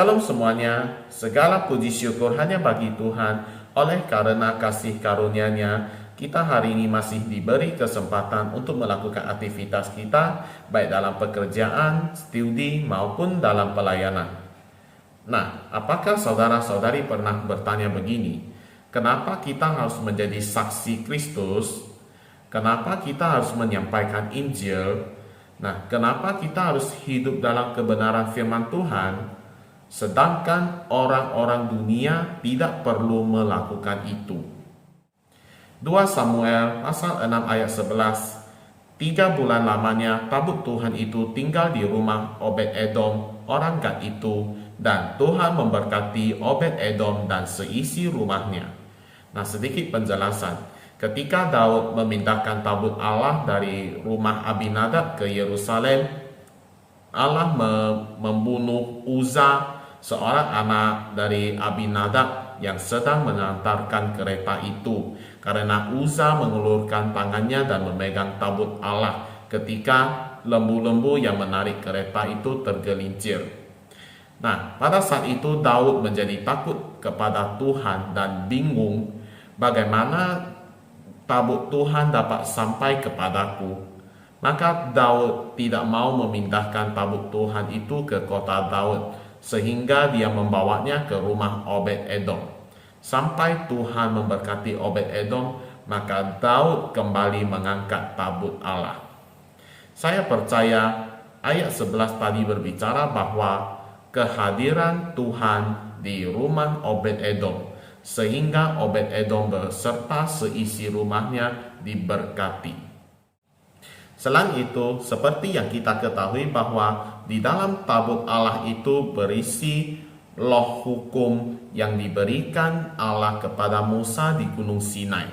Shalom semuanya, segala puji syukur hanya bagi Tuhan. Oleh karena kasih karunia-Nya, kita hari ini masih diberi kesempatan untuk melakukan aktivitas kita, baik dalam pekerjaan, studi, maupun dalam pelayanan. Nah, apakah saudara-saudari pernah bertanya begini? Kenapa kita harus menjadi saksi Kristus? Kenapa kita harus menyampaikan Injil? Nah, kenapa kita harus hidup dalam kebenaran firman Tuhan? Sedangkan orang-orang dunia tidak perlu melakukan itu. 2 Samuel pasal 6 ayat 11. 3 bulan lamanya tabut Tuhan itu tinggal di rumah Obed-Edom orang Gad itu, dan Tuhan memberkati Obed-Edom dan seisi rumahnya. Nah, sedikit penjelasan. Ketika Daud memindahkan tabut Allah dari rumah Abinadab ke Yerusalem, Allah membunuh Uza, seorang anak dari Abinadab yang sedang mengantarkan kereta itu, karena Uza mengulurkan tangannya dan memegang tabut Allah ketika lembu-lembu yang menarik kereta itu tergelincir. Nah, pada saat itu Daud menjadi takut kepada Tuhan dan bingung bagaimana tabut Tuhan dapat sampai kepadaku. Maka Daud tidak mau memindahkan tabut Tuhan itu ke kota Daud, sehingga dia membawanya ke rumah Obed-Edom. Sampai Tuhan memberkati Obed-Edom, maka Daud kembali mengangkat tabut Allah. Saya percaya ayat 11 tadi berbicara bahwa kehadiran Tuhan di rumah Obed-Edom, sehingga Obed-Edom beserta seisi rumahnya diberkati. Selain itu, seperti yang kita ketahui bahwa di dalam tabut Allah itu berisi loh hukum yang diberikan Allah kepada Musa di Gunung Sinai.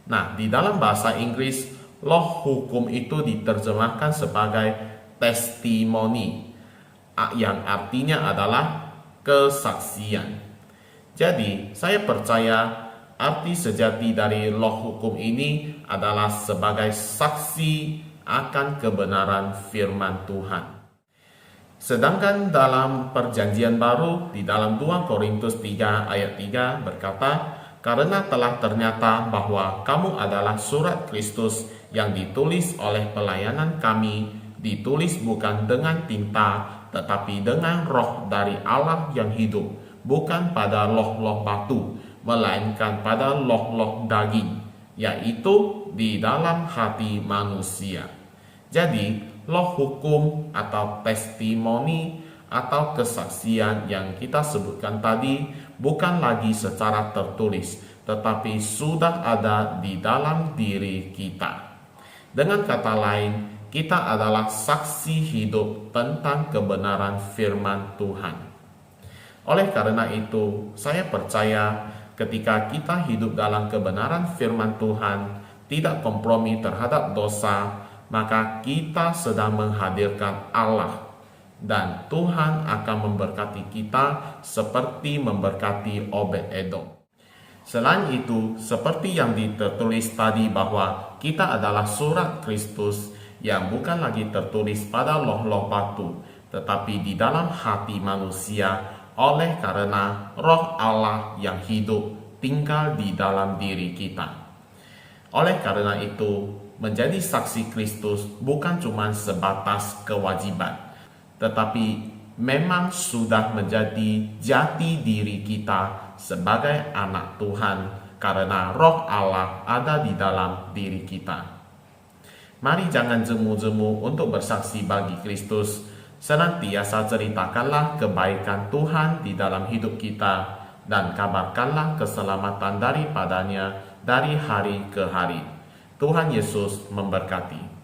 Nah, di dalam bahasa Inggris, loh hukum itu diterjemahkan sebagai testimoni, yang artinya adalah kesaksian. Jadi, saya percaya arti sejati dari loh hukum ini adalah sebagai saksi akan kebenaran firman Tuhan. Sedangkan dalam perjanjian baru di dalam 2 Korintus 3 ayat 3 berkata, karena telah ternyata bahwa kamu adalah surat Kristus yang ditulis oleh pelayanan kami, ditulis bukan dengan tinta, tetapi dengan roh dari Allah yang hidup, bukan pada loh-loh batu, melainkan pada loh-loh daging, yaitu di dalam hati manusia. Jadi, loh hukum atau testimoni atau kesaksian yang kita sebutkan tadi bukan lagi secara tertulis, tetapi sudah ada di dalam diri kita. Dengan kata lain, kita adalah saksi hidup tentang kebenaran firman Tuhan. Oleh karena itu, saya percaya ketika kita hidup dalam kebenaran firman Tuhan, tidak kompromi terhadap dosa, maka kita sedang menghadirkan Allah, dan Tuhan akan memberkati kita seperti memberkati Obed-Edom. Selain itu, seperti yang ditulis tadi bahwa kita adalah surat Kristus yang bukan lagi tertulis pada loh-loh batu, tetapi di dalam hati manusia, oleh karena roh Allah yang hidup tinggal di dalam diri kita. Oleh karena itu, menjadi saksi Kristus bukan cuma sebatas kewajiban, tetapi memang sudah menjadi jati diri kita sebagai anak Tuhan, karena roh Allah ada di dalam diri kita. Mari jangan jemu-jemu untuk bersaksi bagi Kristus. Senantiasa ceritakanlah kebaikan Tuhan di dalam hidup kita, dan kabarkanlah keselamatan daripadanya dari hari ke hari. Tuhan Yesus memberkati.